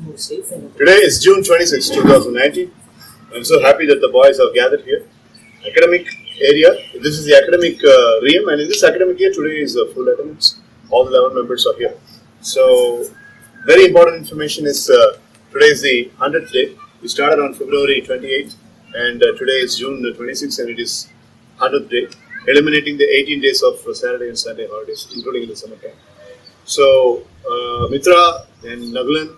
Today is June 26, 2019. I'm so happy that the boys have gathered here. Academic area, this is the academic realm, and in this academic year today is full attendance. All the 11 members are here. So, very important information is today is the 100th day. We started on February 28th, and today is June 26th, and it is 100th day, eliminating the 18 days of Saturday and Sunday holidays, including in the summertime. So, Mitra and Nagalan,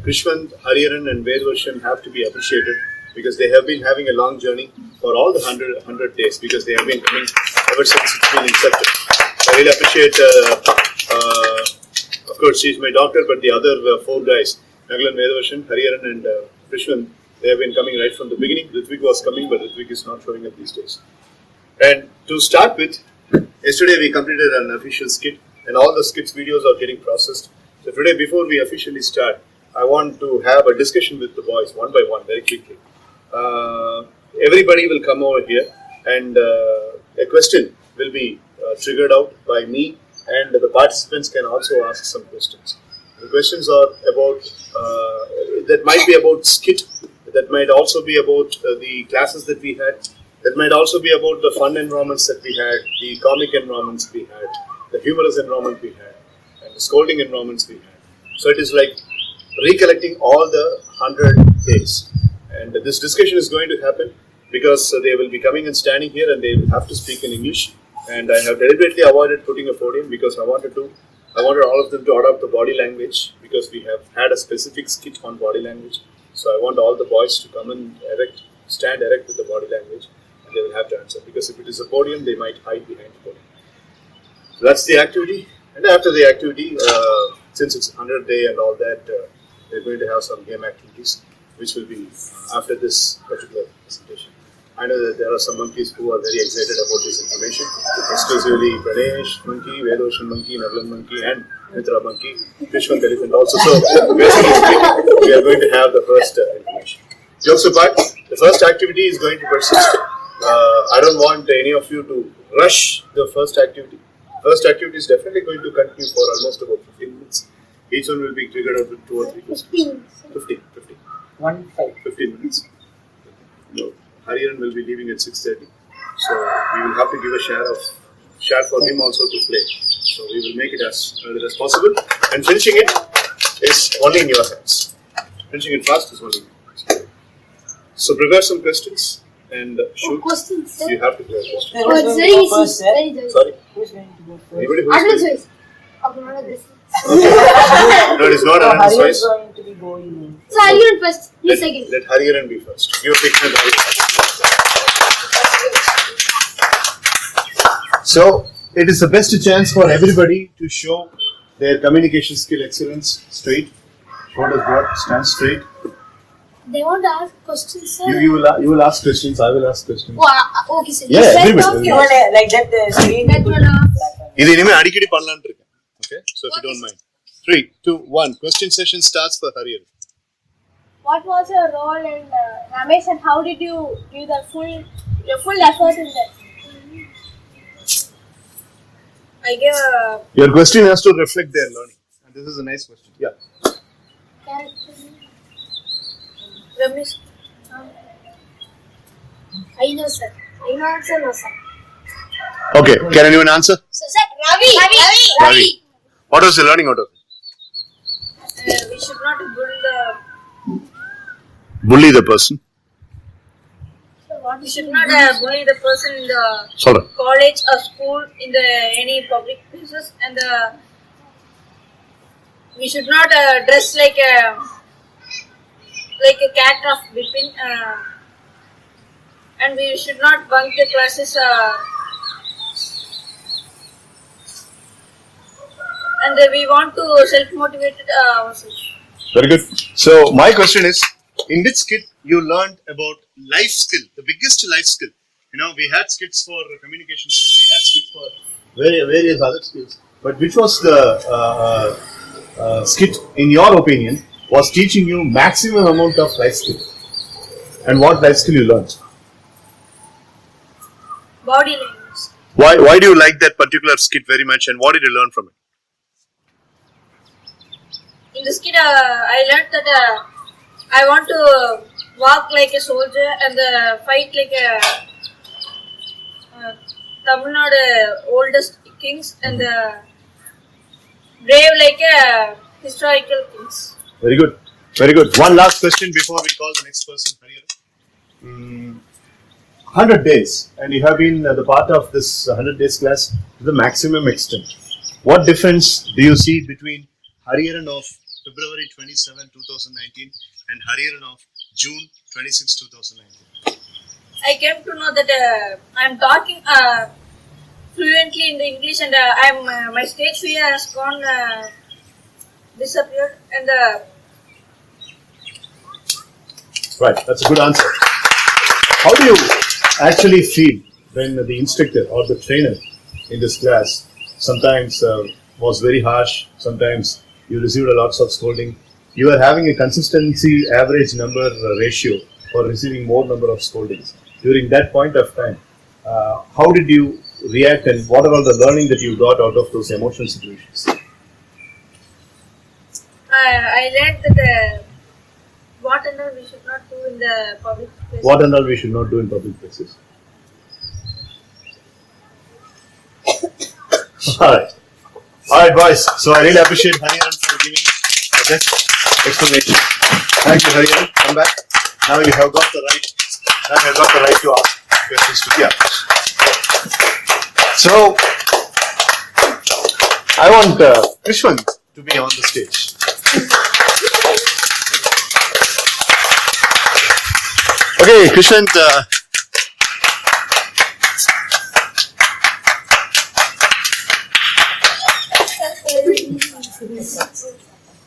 Krishwant, Hariharan and Vedvarshan have to be appreciated because they have been having a long journey for all the 100 days because they have been coming ever since it's been incepted. I really appreciate, of course, she's my doctor, but the other four guys, Nagalan, Vedvarshan, Hariharan and Krishwant, they have been coming right from the beginning. Ritvik was coming, but Ritvik is not showing up these days. And to start with, yesterday we completed an official skit and all the skits videos are getting processed. So today, before we officially start, I want to have a discussion with the boys one by one, very quickly. Everybody will come over here and a question will be triggered out by me and the participants can also ask some questions. The questions are about, that might be about skit, that might also be about the classes that we had, that might also be about the fun environments that we had, the comic environments we had, the humorous environment we had, and the scolding environments we had. So it is like recollecting all the 100 days. And this discussion is going to happen because they will be coming and standing here and they will have to speak in English. And I have deliberately avoided putting a podium because I wanted all of them to adopt the body language because we have had a specific skit on body language. So I want all the boys to come and stand erect with the body language and they will have to answer. Because if it is a podium, they might hide behind the podium. So that's the activity. And after the activity, since it's 100th day and all that, we're going to have some game activities, which will be after this particular presentation. I know that there are some monkeys who are very excited about this information, exclusively Pranesh monkey, Vedvarshan monkey, Nagalan monkey, and Mitra monkey, Krishwant elephant also. So basically speaking, we are going to have the first information. Jokes apart, the first activity is going to persist. I don't want any of you to rush the first activity. First activity is definitely going to continue for almost about 15 minutes. Each one will be triggered out with 2 or 3 questions. 15. 15 minutes. No. Hariharan will be leaving at 6:30. So we will have to give a share for him also to play. So we will make it as early as possible. And finishing it is only in your hands. Finishing it fast is only in your hands. So prepare some questions and shoot. Questions, sir? You have to prepare questions. It's very easy. Sorry? Who's going to go first? Anybody who's going? Okay. No, it is not an answer. Hariharan is going to be going. So Hariharan first, you second. Let Hariharan be first. You pick Hariharan. So, it is the best chance for everybody to show their communication skill excellence straight. Shoulders broad, stand straight. They want to ask questions, sir. You will ask questions, I will ask questions. Oh, okay, sir. Yeah, everybody. Okay. You want like that screen? That one இது இனிமே அடிக்கடி பண்ணலாம்னு இருக்கேன். Okay, so if you don't mind. 3, 2, 1. Question session starts for Hariharan. What was your role in Ramesh and how did you give your full effort in that? I gave Your question has to reflect their learning. And this is a nice question. Yeah. character. Ramesh. I know, sir. I know answer, no, sir. Okay, can anyone answer? So, sir, Ravi. What was the learning out of it? We should not Bully the person. we should not bully the person in the Sorry. college or school, in the any public places, and we should not dress like a cat of Bipin, and we should not bunk the classes. And we want to self-motivate ourselves. Very good. So my question is, in which skit you learned about life skill, the biggest life skill? You know, we had skits for communication skills, we had skits for various other skills. But which was the skit, in your opinion, was teaching you maximum amount of life skill? And what life skill you learned? Body language. Why do you like that particular skit very much, and what did you learn from it? in this skit, I learned that I want to walk like a soldier and fight like a Tamil Nadu oldest kings and brave like a historical kings. Very good. Very good. One last question before we call the next person. 100 days, and you have been the part of this 100 days class to the maximum extent. What difference do you see between Hariharan of February 27, 2019 and Hariharan of June 26, 2019? I came to know that I'm talking fluently in the English and my stage fear has gone disappeared and Right, that's a good answer. How do you actually feel when the instructor or the trainer in this class sometimes was very harsh, sometimes you received a lots of scolding? You are having a consistency average number ratio for receiving more number of scoldings. During that point of time, how did you react and what are all the learning that you got out of those emotional situations? I learned that what and all we should not do in the public places. What and all we should not do in public places? Alright, boys. So I really appreciate Hariharan for giving that explanation. Thank you, Hariharan. Come back. Now you have got the right. Now you have got the right to ask questions to Kia. So I want Krishwan to be on the stage. Okay, Krishwan.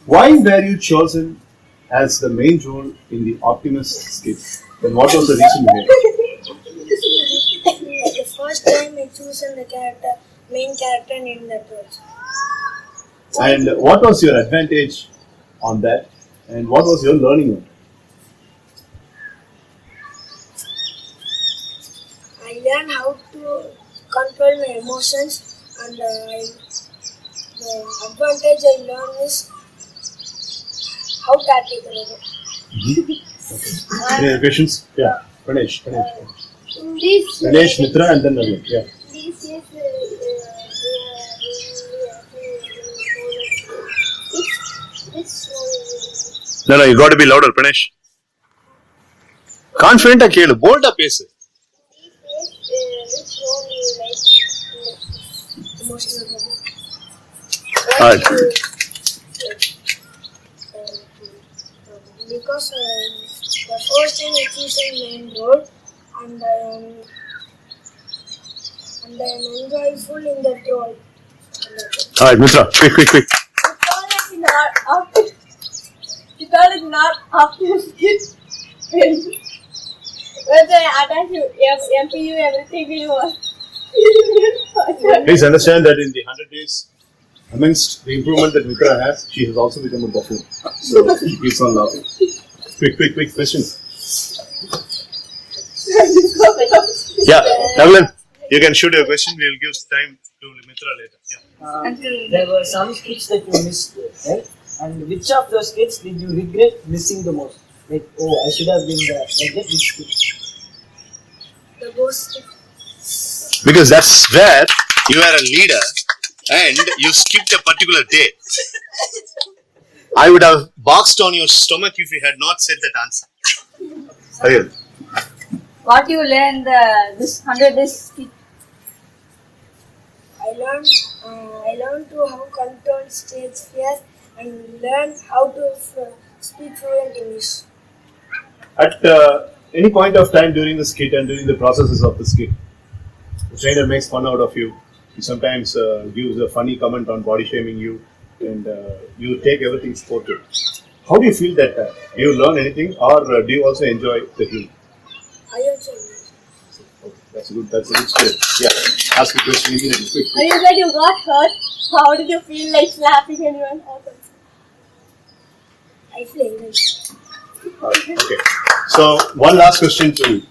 Why were you chosen as the main role in the Optimus skit? And what was the reason behind it? The first time I chosen the main character in that role. And what was your advantage on that? And what was your learning on it? I learned how to control my emotions, and the advantage I learned is how tactical it is. Any other questions? Yeah, Ganesh. This Ganesh, Mitra, and then Naveen. Yeah. this is No, you got to be louder, Pranesh. Confident ah kelu, bold ah pesu. Which role you like in the emotional moment? Alright. Because the first time I choose a main role, and I'm enjoyful in that role. Alright, Mitra, quick. You thought it's not after it. When they attach you, MPU, everything you want. Please understand that in the 100 days, amongst the improvement that Mitra has, she has also become a buffoon. So she keeps on laughing. Quick question. Yeah, Evelyn, you can shoot your question. We will give time to Mitra later. Yeah. There were some skits that you missed, right? And which of those skits did you regret missing the most? Like, oh, I should have been there. Like that, which skit? The ghost. Because that's where you are a leader and you skipped a particular day. I would have boxed on your stomach if you had not said that answer. Ariel. What you learned this 100 days skit? I learned to how control stage fear and learn how to speak fluent English. At any point of time during the skit and during the processes of the skit, the trainer makes fun out of you. He sometimes gives a funny comment on body shaming you, and you take everything sportive. How do you feel that time? Do you learn anything, or do you also enjoy the humor? I also learned. That's a good skill. Yeah, ask a question immediately. Quick. When you said you got hurt, how did you feel like slapping anyone? I feel English. Okay. So one last question to you.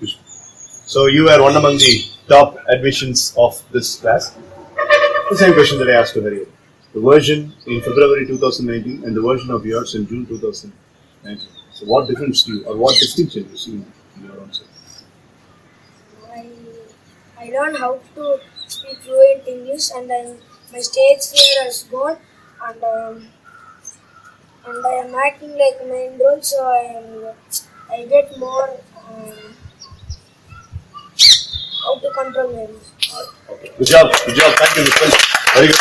So you were one among the top admissions of this class. The same question that I asked to Hariharan. the version in February 2019 and the version of yours in June 2019. So what difference do you, or what distinction do you see in your answer? I learned how to speak fluent English, and my stage fear has gone, and I am acting like main role, so I get more how to control my emotions. Okay. Good job. Thank you, Mr. Very good.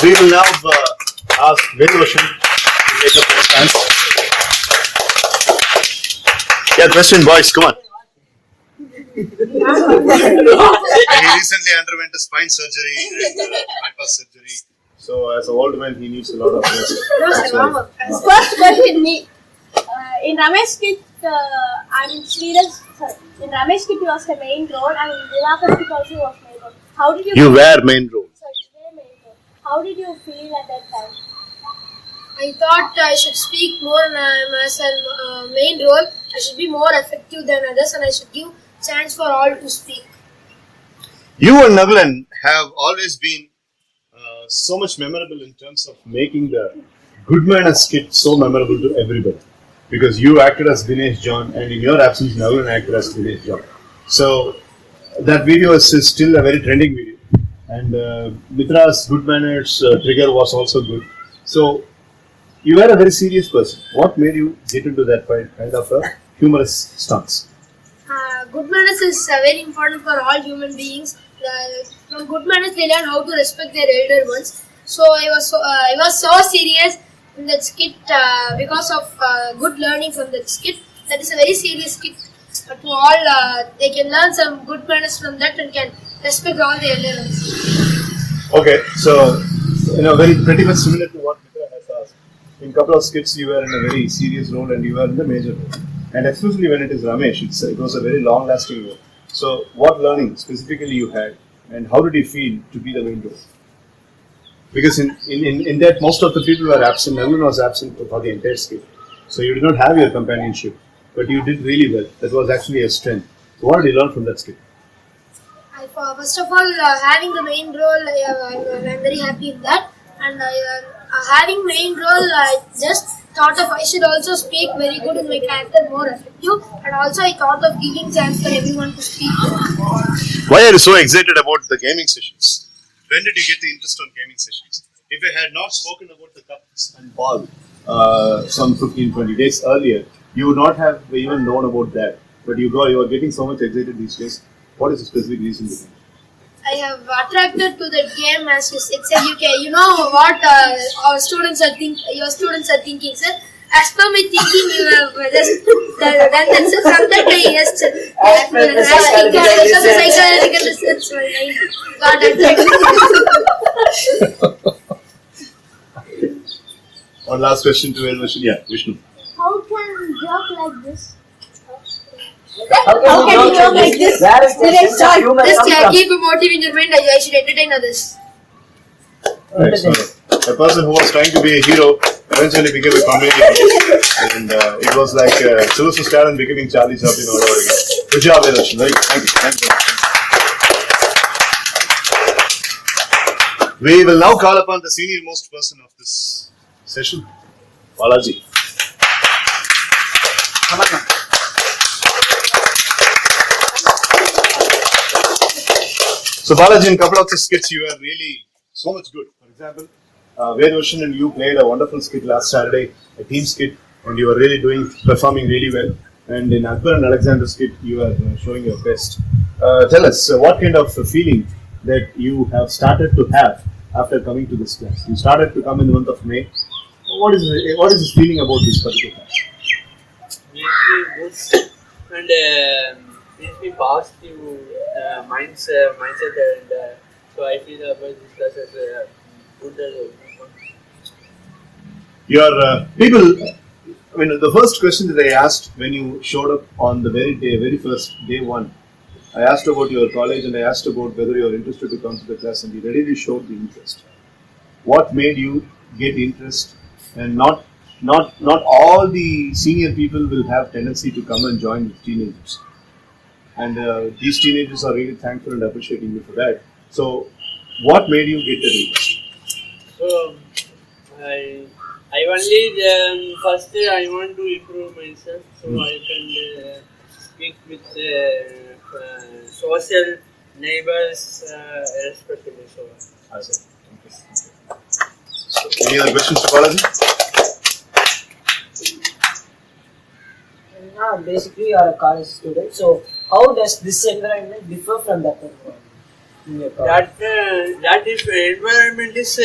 We will now ask Vedroshan to take up his stand. Yeah, question, boys. Come on. He recently underwent a spine surgery and bypass surgery. So, as an old man, he needs a lot of rest. First question, me. In Ramesh Kit, in Ramesh Kit was the main role, and in Divakar Kit also was main role. How did you? You were main role. Sorry, you were main role. How did you feel at that time? I thought I should speak more as a main role. I should be more effective than others, and I should give chance for all to speak. You and Nagalan have always been so much memorable in terms of making the Good Manners skit so memorable to everybody. Because you acted as Dinesh John, and in your absence, Nagalan acted as Dinesh John. So that video is still a very trending video. And Mitra's Good Manners trigger was also good. So you were a very serious person. What made you get into that kind of a humorous stance? Good manners is very important for all human beings. From good manners, they learn how to respect their elder ones. So I was so serious in that skit because of good learning from that skit. That is a very serious skit to all. They can learn some good manners from that and can respect all the elder ones. Okay, so pretty much similar to what Mitra has asked. In a couple of skits, you were in a very serious role and you were in the major role. And especially when it is Ramesh, it was a very long-lasting role. So, what learning specifically you had, and how did you feel to be the main role? Because in that, most of the people were absent. Nagalan was absent for the entire skit. So, you did not have your companionship, but you did really well. That was actually a strength. So, what did you learn from that skit? First of all, having the main role, I'm very happy with that. And having main role, I just thought of I should also speak very good in my character, more effective. And also I thought of giving chance for everyone to speak. Why are you so excited about the gaming sessions? When did you get the interest on gaming sessions? If I had not spoken about the cups and ball some 15-20 days earlier, you would not have even known about that. But you are getting so much excited these days. What is the specific reason behind it? I have attracted to the game as you said, you know what our students are your students are thinking, sir. As per my thinking, you have just done that, sir. From that I just psychological research, got attracted. One last question to Vedroshan. Yeah, Vishnu. How can you joke like this? How can you joke like this? Where is the sense of humor Just come from? keep a motive in your mind. I should entertain others. Right, so a person who was trying to be a hero eventually became a comedian. And it was like Sylvester Stallone becoming Charlie Chaplin all over again. Good job, Vedroshan. Very good. Thank you. We will now call upon the senior most person of this session, Balaji. Come on, man. So Balaji, in a couple of the skits, you were really so much good. For example, Vedroshan and you played a wonderful skit last Saturday, a team skit, and you were really performing really well. And in Akbar and Alexander's skit, you were showing your best. Tell us, what kind of feeling that you have started to have after coming to this class? You started to come in the month of May. What is this feeling about this particular class? Makes me good and makes me positive mindset and so I feel about this class as a good one. Your people, I mean, the first question that I asked when you showed up on the very first day one, I asked about your college and I asked about whether you are interested to come to the class, and you readily showed the interest. What made you get interest? And not all the senior people will have tendency to come and join with teenagers. And these teenagers are really thankful and appreciating you for that. So, what made you get the university? So I only first I want to improve myself so I can speak with social neighbors respectively. So Any other questions to Balaji? Now, basically, you are a college student. So, how does this environment differ from that environment in your college? that is environment is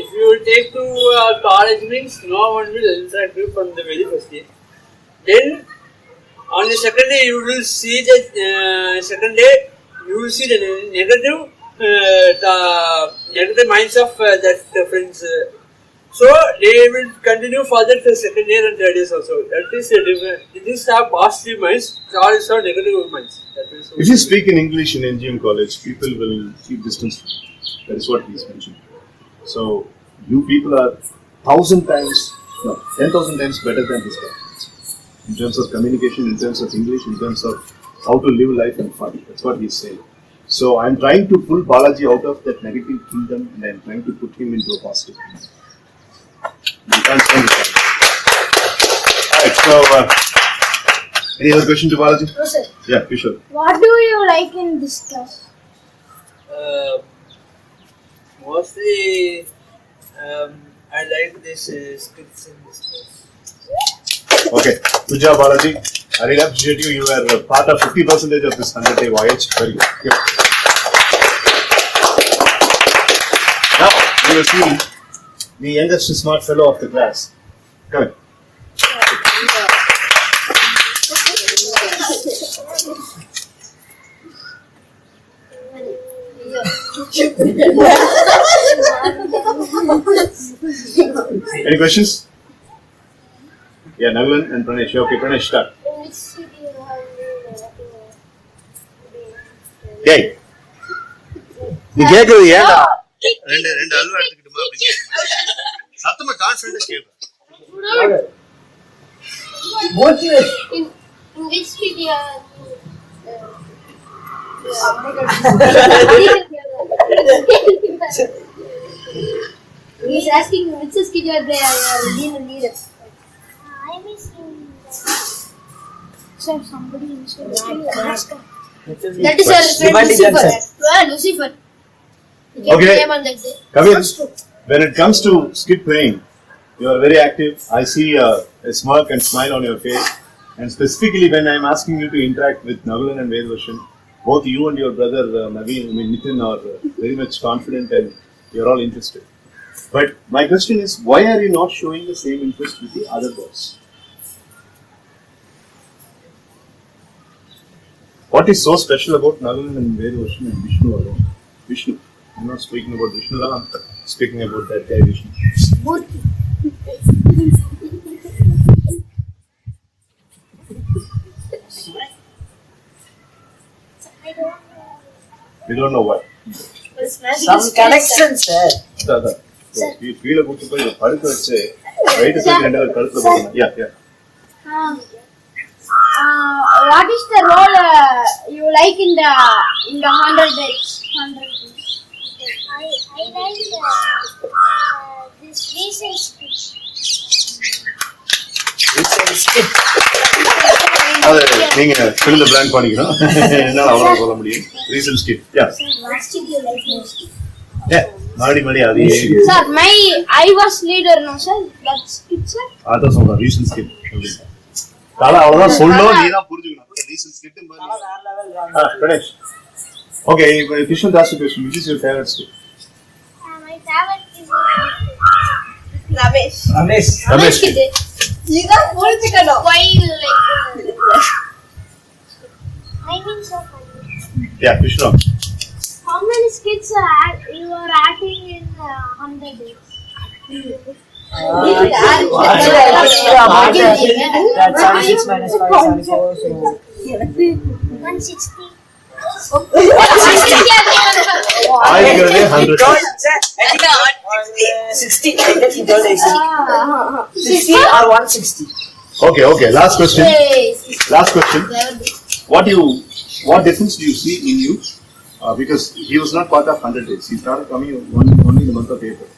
if you take to college means no one will interact you from the very first day. Then on the second day you will see that the negative minds of that friends. So they will continue further to second year and third year also. That is a different. These are positive minds. Also negative minds. That is If you speak in English in NGM college, people will keep distance. That is what he is mentioning. So you people are 10,000 times better than this guy. In terms of communication, in terms of English, in terms of how to live life and fun. That's what he is saying. So I am trying to pull Balaji out of that negative kingdom and I am trying to put him into a positive kingdom. You can't stand it. Alright, so any other question to Balaji? No, sir. Yeah, Kishore. What do you like in this class? mostly I like this skits in this class. Okay, good job, Balaji. I really appreciate you. You were part of 50% of this 100-day voyage. Very good. Good. Now, you will see the youngest smart fellow of the class. Come in. Any questions? Yeah, Nagalan and Pranesh. Okay, Pranesh, start. Which city you have Hey. நீ கேக்குறது ஏன்டா ரெண்டு அல்வா எடுத்துக்கிட்டுமா அப்படிங்க சத்தமா கான்ஃபிடன்ட்டா கேளு in which city you have He's asking which skit you are being a leader. I miss somebody inside. That is your friend Lucifer. Lucifer. He gave Okay. name on that day. Kavir, when it comes to skit playing, you are very active. I see a smirk and smile on your face. And specifically when I am asking you to interact with Nagalan and Vedvarshan, both you and your brother Nitin are very much confident and you are all interested. But my question is, why are you not showing the same interest with the other boys? What is so special about Nagalan and Vedvarshan and Vishnu alone? Vishnu. I'm not speaking about Vishnu, I'm speaking about that guy Vishnu. You don't know what? Some connection, sir. கீழே கூட்டு போய் படுக்க வச்சு right side ரெண்டு பேர் கழுத்துல போடணும். Yeah. What is the role you like in the 100 days? 100 days. I like this recent speech. அது நீங்க fill the blank பண்ணிக்கணும். என்னால அவ்வளவு சொல்ல முடியும். Recent skit. Yeah. Last week you like most. Yeah. மறுபடி அதே Sir, I was leader, no sir. That's it, sir. அதான் சொல்றேன் recent skit. தால அவ்வளவுதான் சொல்லும் நீ தான் புரிஞ்சுக்கணும். Recent skit Ganesh. Okay, Krishna asked a question. Which is your favorite skit? My favorite is Ramesh. Ramesh. You got புரிஞ்சுக்கணும். Why you like I mean so funny. Yeah, Krishna. How many skits you are acting in 100 days? That's 76 minus 5 is 74. So 160. ஆயிரத்தி 100. 60. I guess he told 60 or 160. Okay. Last question. What difference do you see in you because he was not part of 100 days. He started coming only in the month of April.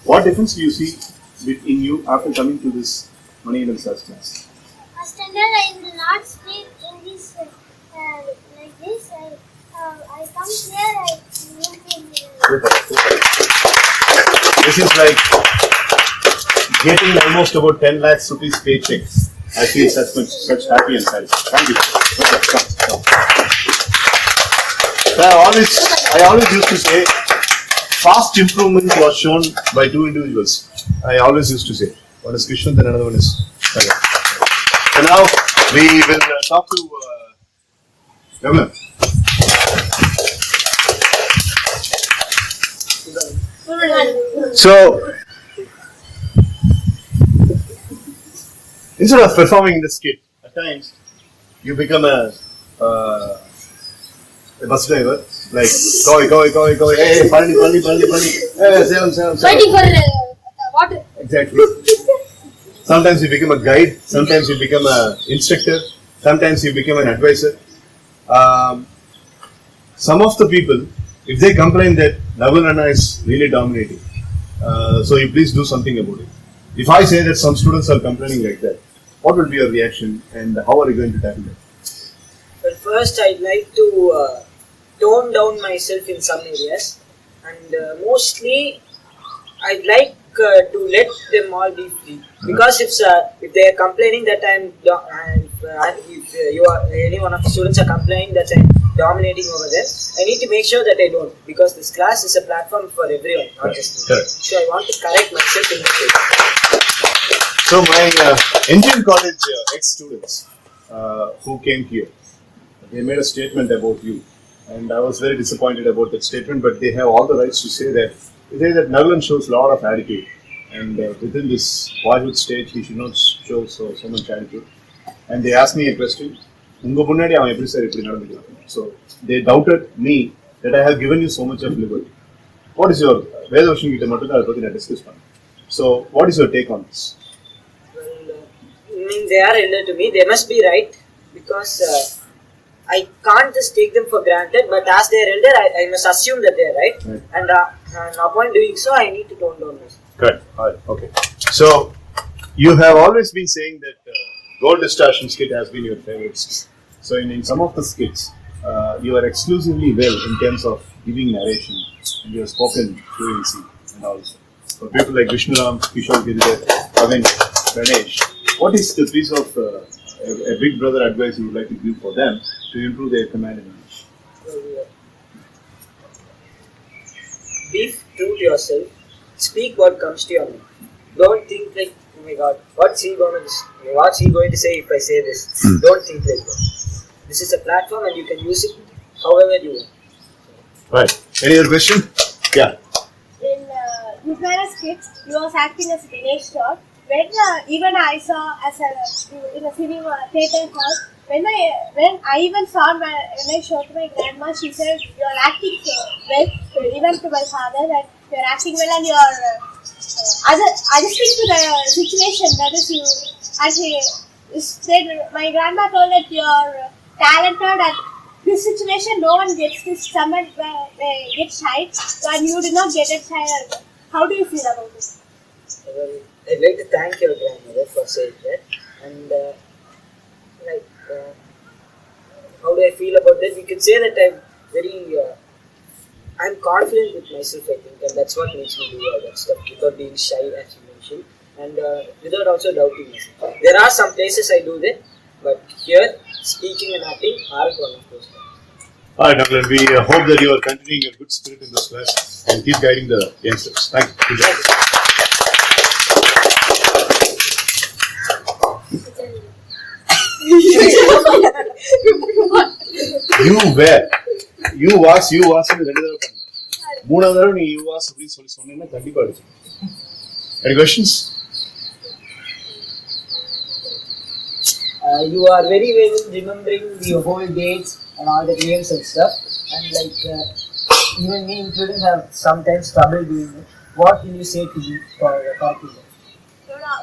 What difference do you see in you after coming to this Maniyanam Sir's class? First standard, I will not speak English like this. I come here, I meet him. Super. This is like getting almost about 10 lakhs rupees paychecks. I feel such happy and satisfied. Thank you. Okay, come. I always used to say, fast improvement was shown by two individuals. I always used to say, one is Krishnan and another one is Sagar. So now we will talk to Gagan. So, instead of performing in the skit, at times you become a bus driver, like go, hey, Pandi, hey, Sam. Fighting for water. Exactly. Sometimes you become a guide, sometimes you become an instructor, sometimes you become an advisor. Some of the people, if they complain that Navalana is really dominating, so you please do something about it. If I say that some students are complaining like that, what will be your reaction and how are you going to tackle it? But first, I'd like to tone down myself in some areas, and mostly I'd like to let them all be free. Because if they are complaining that if any one of the students are complaining that I'm dominating over them, I need to make sure that I don't, because this class is a platform for everyone, not just me. Correct. So I want to correct myself in this case. So my engineering college ex-students who came here, they made a statement about you, and I was very disappointed about that statement. But they have all the rights to say that. They say that Nagalan shows a lot of attitude, and within this boyhood stage, he should not show so much attitude. And they asked me a question. So they doubted me that I have given you so much of liberty. What is your discuss? So what is your take on this? Well, they are elder to me. They must be right, because I can't just take them for granted. But as they are elder, I must assume that they are right. And upon doing so, I need to tone down myself. Correct. All right. Okay. So you have always been saying that Gold Distortion skit has been your favorite skit. So in some of the skits, you are exclusively well in terms of giving narration, and you have spoken fluency and also. For people like Vishnuram, Kishore Giridhar, Avin, Ganesh, what is the piece of a big brother advice you would like to give for them to improve their command in English? Be true to yourself. Speak what comes to your mind. Don't think like, oh my God, what's he going to say if I say this? Don't think like that. This is a platform and you can use it however you want. Right. Any other question? Yeah. In Gudmana's skit, he was acting as Ganesh Short. When even I saw in a cinema theatre hall, when I even saw when I showed my grandma, she said, "You are acting well." Even to my father, that you are acting well and you are adjusting to the situation. That is you. And he said, my grandma told that you are talented at this situation. No one gets this. Someone gets shy, and you did not get it shy. How do you feel about this? Well, I'd like to thank your grandmother for saying that. And how do I feel about that? We could say that I'm confident with myself, I think, and that's what makes me do all that stuff without being shy, as you mentioned, and without also doubting myself. There are some places I do that, but here, speaking and acting aren't one of those things. Alright, Nagalan, we hope that you are continuing your good spirit in this class and keep guiding the youngsters. Thank you. Good job. You was மூணாவது தடவை நீ you was அப்படின்னு சொல்லி சொன்னீங்கன்னா கண்டிப்பா அடிச்சு. Any questions? You are very well remembering the whole dates and all the names and stuff, and even me including have sometimes trouble doing it. What will you say to me for talking?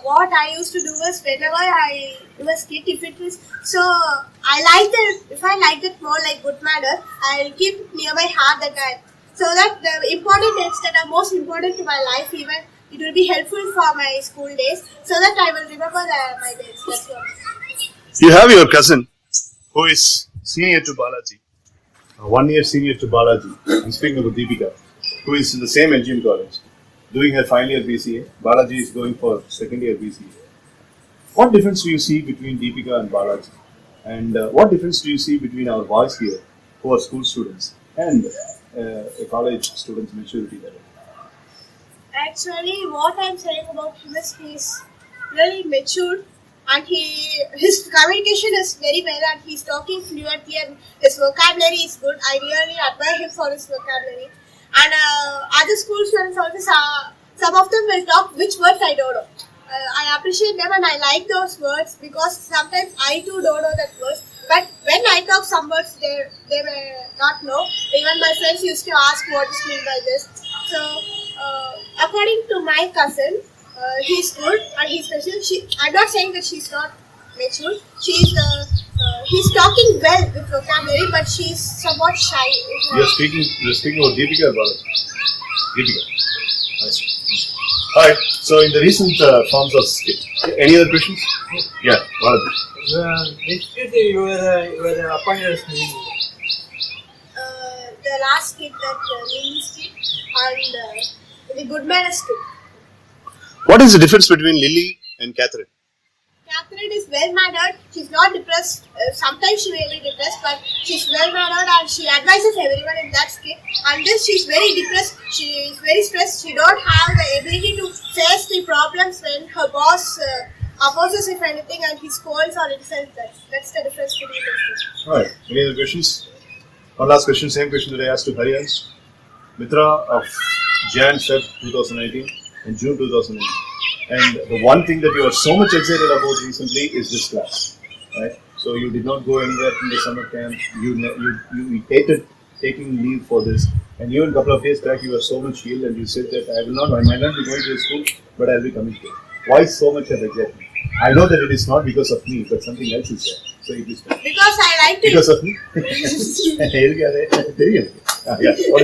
what I used to do was whenever I do a skit, if it was so I like that. If I like it more like good manner, I'll keep it near my heart that time. So that the important dates that are most important to my life, even it will be helpful for my school days, so that I will remember my dates. That's all. You have your cousin who is senior to Balaji, 1 year senior to Balaji. I'm speaking about Deepika, who is in the same LGM college, doing her final year BCA. Balaji is going for second year BCA. What difference do you see between Deepika and Balaji? And what difference do you see between our boys here, who are school students, and a college student's maturity level? Actually, what I'm saying about him is he's really mature and his communication is very well and he's talking fluently and his vocabulary is good. I really admire him for his vocabulary. And other school students also, some of them will talk which words I don't know. I appreciate them and I like those words because sometimes I too don't know that words. But when I talk some words, they may not know. Even my friends used to ask what is meant by this. So, according to my cousin, he's good and he's special. I'm not saying that she's not mature. He's talking well with vocabulary, but she's somewhat shy. You're speaking about Deepika or Balaji? Deepika. Nice. Alright, so in the recent forms of skit, any other questions? Yeah, Balaji. Which skit you were appointed as me? The last skit that Lily skit and the good man skit. What is the difference between Lily and Catherine? Catherine is well-mannered. She's not depressed. Sometimes she may be depressed, but she's well-mannered and she advises everyone in that skit. And this, she's very depressed. She is very stressed. She don't have the ability to face the problems when her boss opposes if anything and he scolds or insults her. That's the difference between the two. Alright, any other questions? One last question, same question that I asked to Harians. Mitra of Jan Feb 2019 and June 2019. And the one thing that you are so much excited about recently is this class, right? So you did not go anywhere in the summer camp. You hated taking leave for this. And even a couple of days back, you were so much ill and you said that I might not be going to the school, but I'll be coming here. Why so much of excitement? I know that it is not because of me, but something else is there. So it is because I like to. Because of me? Yeah.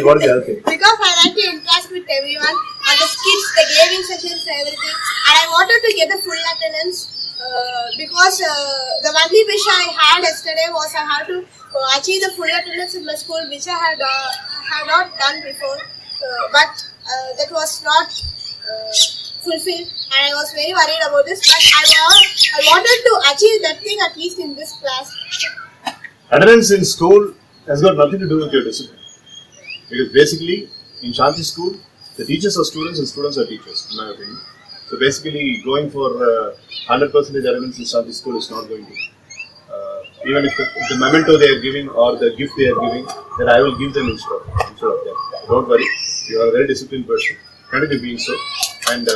What is the other thing? Because I like to interact with everyone and the skits, the gaming sessions, everything. And I wanted to get the full attendance because the only wish I had yesterday was I had to achieve the full attendance in my school, which I had not done before. But that was not fulfilled, and I was very worried about this. But I wanted to achieve that thing at least in this class. Attendance in school has got nothing to do with your discipline. Because basically, in Shanti school, the teachers are students and students are teachers, in my opinion. So basically, going for 100% attendance in Shanti school is not going to. Even if the memento they are giving or the gift they are giving, then I will give them instead of them. Don't worry, you are a very disciplined person. Continue being so. And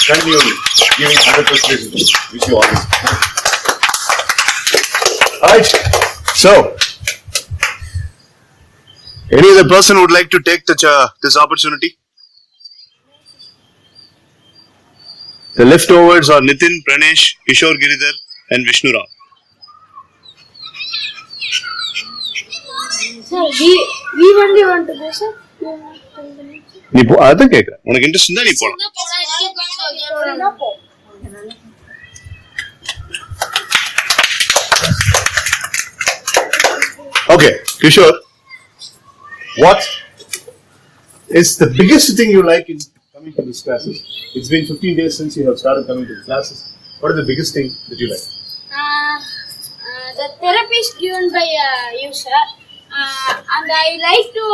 continue giving 100% which you always do. Alright, so any other person would like to take this opportunity? The leftovers are Nitin, Pranesh, Kishore Giridhar and Vishnu Rao. Sir, we only want to go, sir. நீ அதான் கேக்குறேன் உனக்கு interest இருந்தா நீ போலாம் Okay, Kishore, what is the biggest thing you like in coming to these classes? It's been 15 days since you have started coming to the classes. What is the biggest thing that you like? The therapy is given by you, sir. And I like to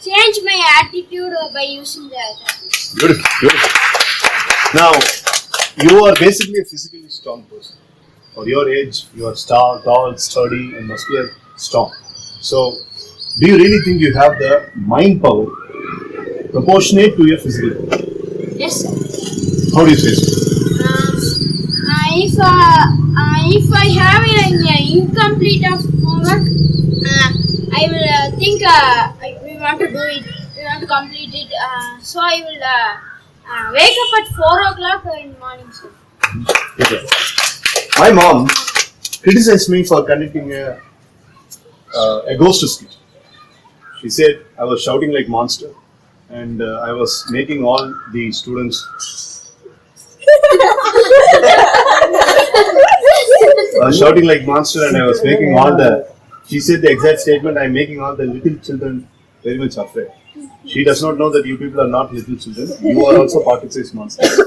change my attitude by using the therapy. Beautiful. Now, you are basically a physically strong person. For your age, you are tall, sturdy, and muscular, strong. So, do you really think you have the mind power proportionate to your physical power? Yes, sir. How do you say so? If I have an incomplete of homework, I will think we want to do it, we want to complete it. So I will Wake up at 4 o'clock in morning, sir. Okay. My mom criticized me for conducting a ghost skit. She said I was shouting like monster, and I was making all the students. I was shouting like monster, and I was making all the. She said the exact statement. I'm making all the little children very much afraid. She does not know that you people are not little children. You are also pocket-sized monsters.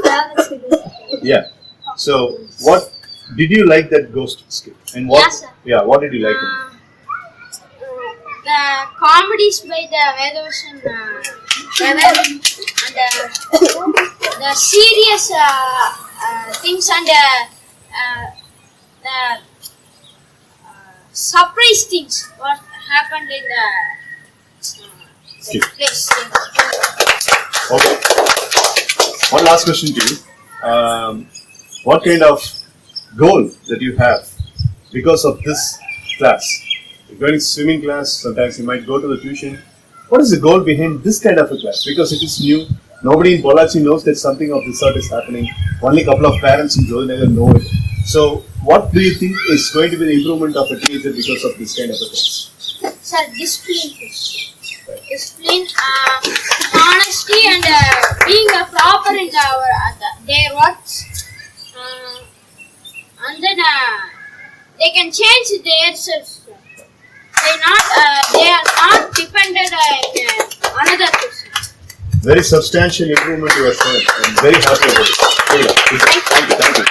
Yeah. So, what did you like that ghost skit? And what? Yes, sir. Yeah. What did you like? The comedies by the Vedavashan brother and the serious things and the surprise things what happened in the place. Okay. One last question to you. What kind of goal that you have because of this class? You're going to swimming class, sometimes you might go to the tuition. What is the goal behind this kind of a class? Because it is new. Nobody in Pollachi knows that something of this sort is happening. Only a couple of parents in Jodhinagar know it. So, what do you think is going to be the improvement of a teenager because of this kind of a class? Sir, discipline first. Discipline, honesty, and being proper in their works. And then they can change themselves. They are not dependent on another person. Very substantial improvement you are showing. I'm very happy about it. Thank you.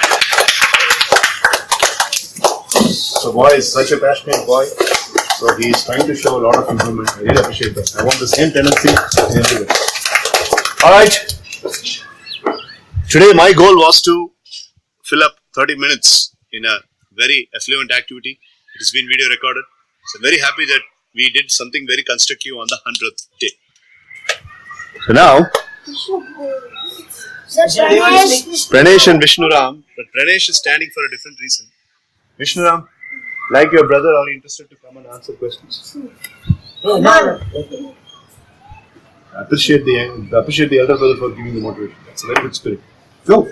So, boy is such a passionate boy. So, he is trying to show a lot of improvement. I really appreciate that. I want the same tendency in everyone. Alright. Today, my goal was to fill up 30 minutes in a very affluent activity. It has been video recorded. So, I'm very happy that we did something very constructive on the 100th day. So now, Pranesh and Vishnuram, but Pranesh is standing for a different reason. Vishnuram, like your brother, are you interested to come and answer questions? Appreciate the elder brother for giving the motivation. That's a very good spirit. Go.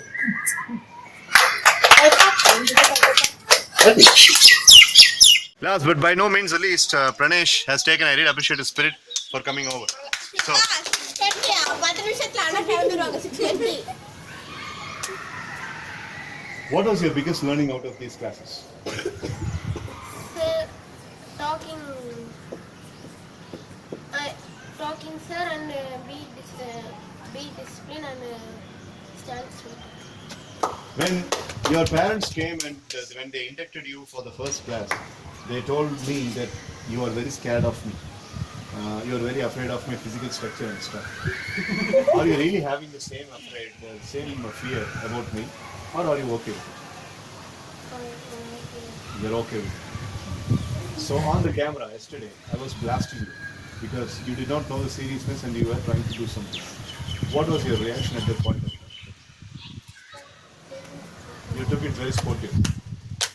Last but by no means the least, Pranesh has taken, I really appreciate his spirit for coming over. So, what was your biggest learning out of these classes? Talking, sir, and be disciplined and stand straight. When your parents came and when they inducted you for the first class, they told me that you are very scared of me. You are very afraid of my physical structure and stuff. Are you really having the same fear about me, or are you okay with it? You're okay with it. So on the camera yesterday, I was blasting you because you did not know the seriousness and you were trying to do something. What was your reaction at that point? You took it very sportive.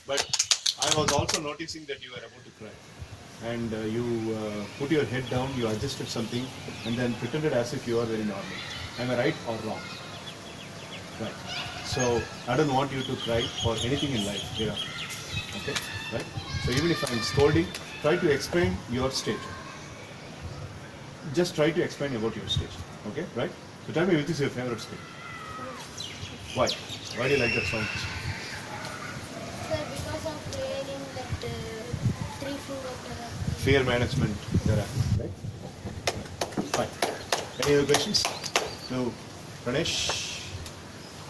But I was also noticing that you were about to cry. And you put your head down, you adjusted something, and then pretended as if you are very normal. Am I right or wrong? Right. So I don't want you to cry for anything in life. Yeah. Okay. Right. So even if I'm scolding, try to explain your stage. Just try to explain about your stage. Okay. Right. So tell me, which is your favorite stage? Why? Why do you like that so much? Sir, because of wearing that three-finger therapy. Fear management therapy, right? Fine. Any other questions? To Pranesh?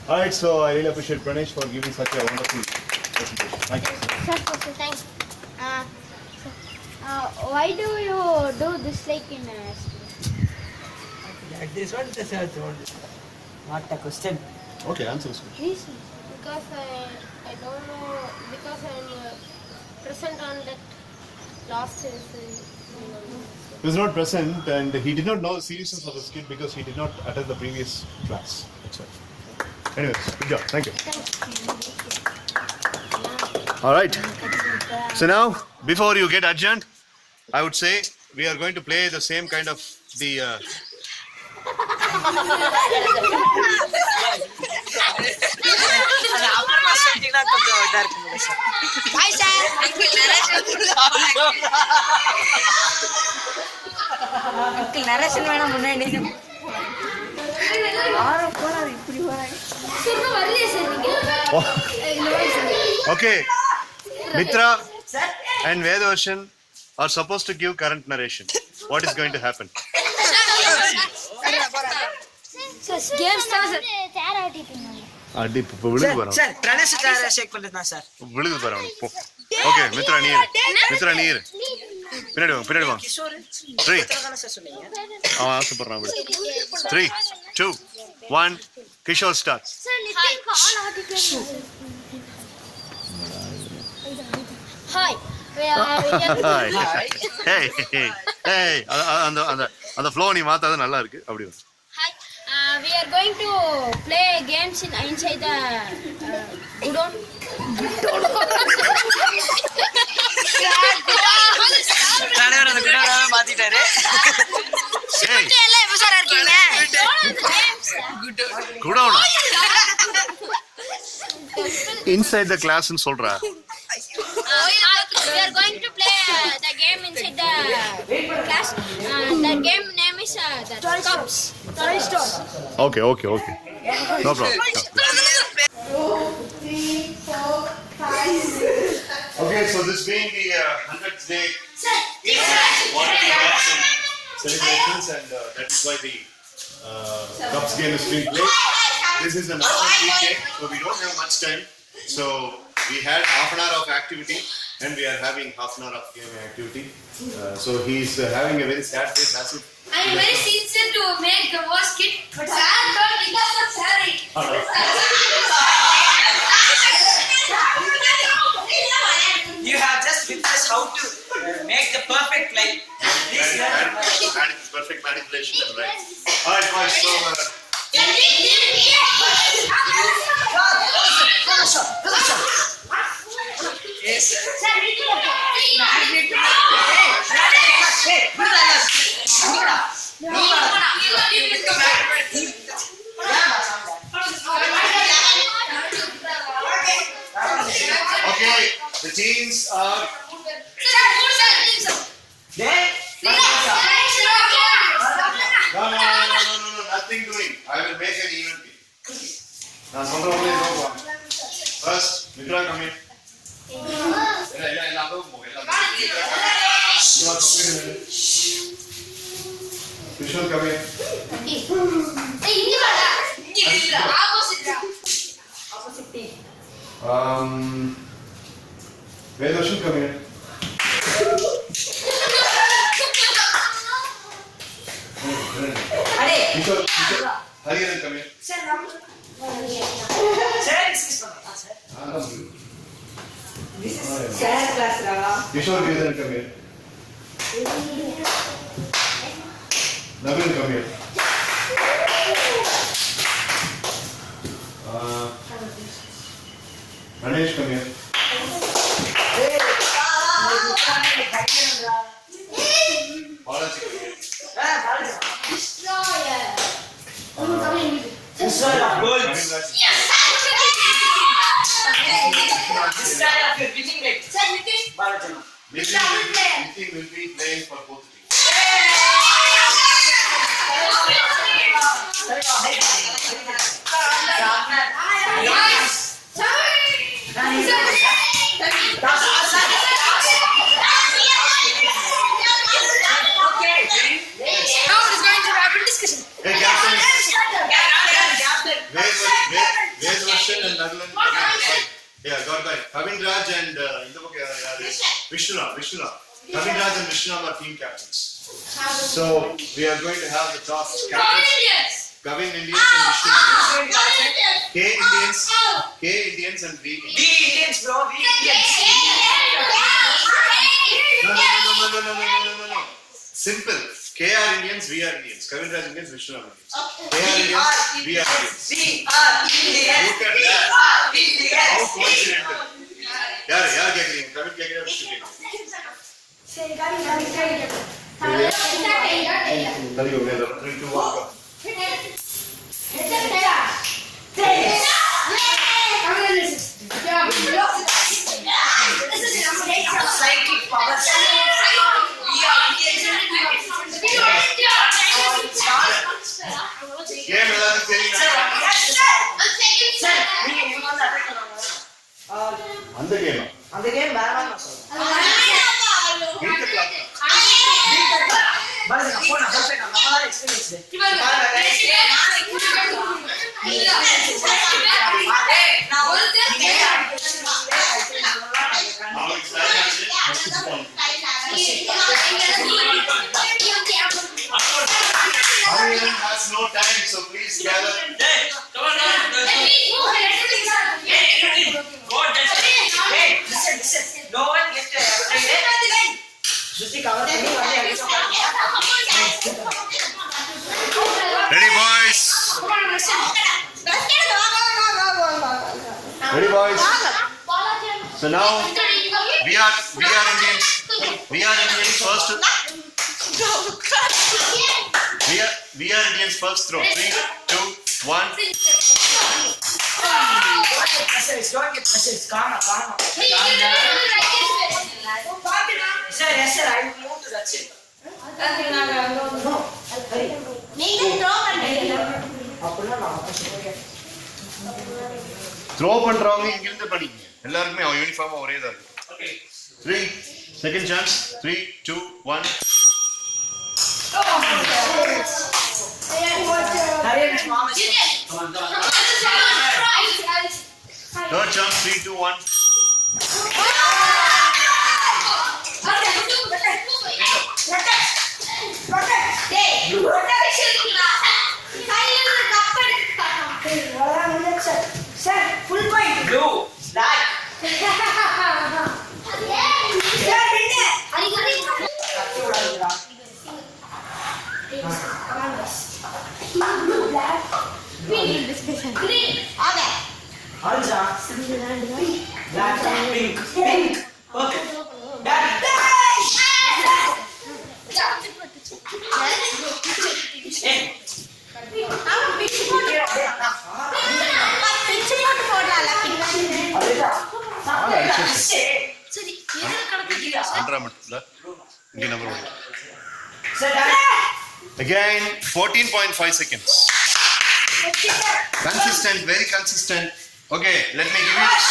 Alright, so I really appreciate Pranesh for giving such a wonderful presentation. Thank you. Sir, thanks. Why do you do this like in This one is Not a question. Okay, answer this question. reason? Because I don't know, because I'm present on that last He was not present and he did not know the seriousness of the skit because he did not attend the previous class. That's right. Anyways, good job. Thank you. Alright. So now, before you get adjourned, I would say we are going to play the same kind of அது அப்புறமா சொல்லிட்டீங்கன்னா கொஞ்சம் இதா இருக்கும்ல sir. Bye sir. Uncle narration வேணா முன்னாடி வரலையே sir நீங்க. Okay, Mitra and Vedavarshan are supposed to give current narration. What is going to happen? Games தான் சார். சேர் ஆட்டிட்டீங்க. அடி இப்போ விழுது சார் வரோம். சார் பிரணேஷ் சார் ஷேக் பண்ணுறது தான் சார். விழுது வரோம். ஓகே மித்ரா நீர். மித்ரா நீர். பின்னாடி வாங்க பின்னாடி வாங்க. கிஷோர் 3 தானே சார் சொன்னீங்க. அவன் ஆசைப்படுறான் விடு. 3 2 1 கிஷோர் ஸ்டார்ட்ஸ். சார் நித்தின் கால் ஆட்டிட்டீங்க. ஹாய். Hey அந்த ஃப்ளோ நீ மாத்தாத நல்லா இருக்கு அப்படி வரும். Hi. We are going to play games inside the godown. தலைவர் அந்த குடாவை மாத்திட்டாரு. Hey எல்லாம் எப்ப சார் இருக்கீங்க? குடோனா இன்சைட் த கிளாஸ்னு சொல்றா. We are going to play the game inside the class. The game name is the Cups. Okay. No problem. Okay, so this being the 100th day water adoption celebrations, and that is why the Cups game is being played. This is the normal weekday, so we don't have much time. So we had half an hour of activity, and we are having half an hour of game activity. So he's having a very sad face as if I am very sincere to make the worst kid, but sir don't because of sorry. You have just witnessed how to make the perfect life. perfect manipulation and right. All right, boys. So okay, the teams are. No, nothing doing. I will make an even team. Now, first, Mitra, come in. Vishnu, come in. Vedavarshan, come in. Kishore, Hariharan, come in. Kishore, Giridharan, come here. Navin, come here. Ganesh, come here. Balaji, come here. Nitin will be playing for both teams. Hey, Captain. Vedavarshan and Nagaland. Yeah, got that. Kavinraj and Vishnu. Kavinraj and Vishnu are team captains. So we are going to have the top captains. Kavin Indians and Vishnu Indians. K Indians and V Indians. We Indians, bro. We Indians. No. Simple. K are Indians, we are Indians. Kavinraj Indians, Vishnu are Indians. K are Indians, we are Indians. We are Indians. Look at that. How coincidental. यार கேக்குறீங்க கவின் கேக்குறீங்க விஷ்ணு கேக்குறீங்க சரி கவி game எல்லாரும் தெரியும். அந்த game அந்த game வேற நான் சொல்றேன். பாருங்க அப்போ நான் சொல்றேன் நம்ம தான் experience. Everyone has no time, so please gather. Listen. No one get Shruti cover பண்ணி வந்து அடிச்சு Ready, boys? Ready, boys? So now we are Indians. We are Indians first. We are Indians first throw. 3, 2, 1. Don't get message. Calm down. Sir, yes sir, I will move to that side. Throw பண்றவங்க இங்க இருந்து படிங்க. எல்லாருமே யூனிஃபார்மா ஒரே தான் இருக்கு. Okay. 3 second chance. 3 2 1. Third chance. 3 2 1. Sir, full point. Blue. Black. Orange. Black. Pink. Okay. Black. Again 14.5 seconds. Consistent, very consistent. Okay, let me give you this.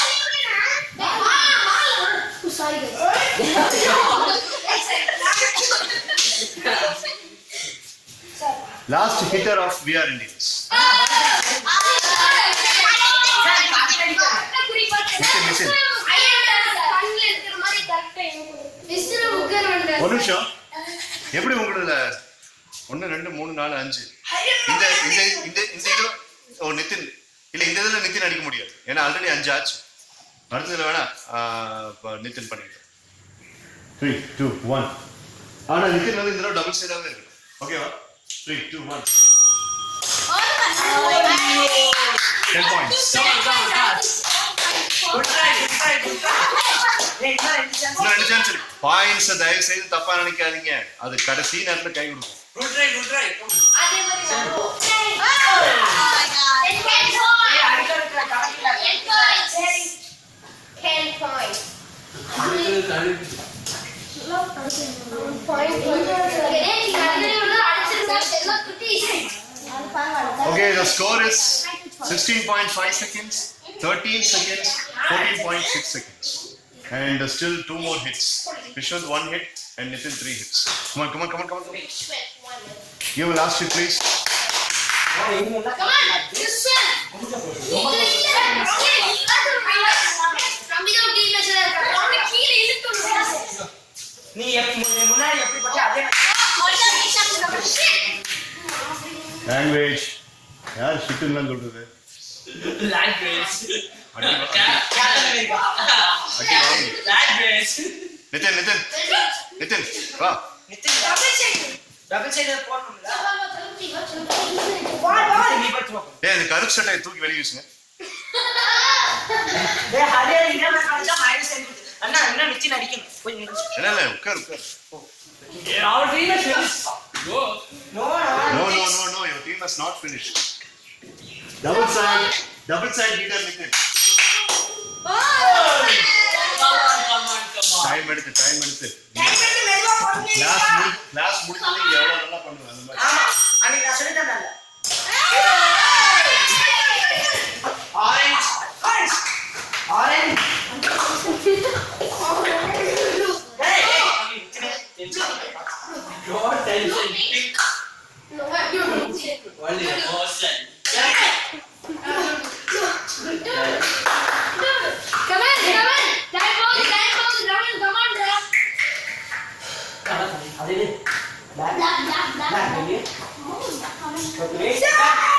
Sorry guys. Last hitter of We Are Indians. Listen. ஒரு நிமிஷம். எப்படி உங்களோட 1 2 3 4 5 இந்த இது ஓ நிதின் இல்ல இந்த இதுல நிதின் அடிக்க முடியாது. ஏன்னா ஆல்ரெடி 5 ஆச்சு. அடுத்ததுல வேணா நிதின் பண்ணிடுறேன். 3 2 1. ஆனா நிதின் வந்து இந்த டபுள் சைடாவே இருக்கு. ஓகேவா? 3 2 1. 10 points. Good try. பாயிண்ட்ஸ் தயவு செய்து தப்பா நினைக்காதீங்க. அது கடைசி நேரத்துல கை கொடுக்கும். Good try. அதே மாதிரி Okay, the score is 16.5 seconds, 13 seconds, 14.6 seconds. And still 2 more hits. Vishwant 1 hit and Nitin 3 hits. Come on. Give a last hit, please. நீ முன்னாடி எப்படி போட்டு அதே Language. யார் ஷிட்டுன்னு சொல்றது? language. நிதின் வா. டபுள் சைடு போடணும்ல. ஏய் இந்த கருப்பு சட்டையை தூக்கி வெளிய வீசுங்க. டேய் ஹரியா இங்க வந்து மைனஸ் அண்ணா என்ன நிச்சி அடிக்கணும். போய் நில்லு. இல்ல உட்கார். Our team is finished. Go. No. Your team has not finished. Double side leader Nitin. Time எடுத்து. கிளாஸ் முடிஞ்சு எவ்வளவு நல்லா பண்ணுவேன் அந்த மாதிரி. ஆமா. அன்னைக்கு நான் சொல்லிட்டேன்ல. No tension. Only emotion. Come on. Time out, Raman, come on, bro. Black. Black. Okay.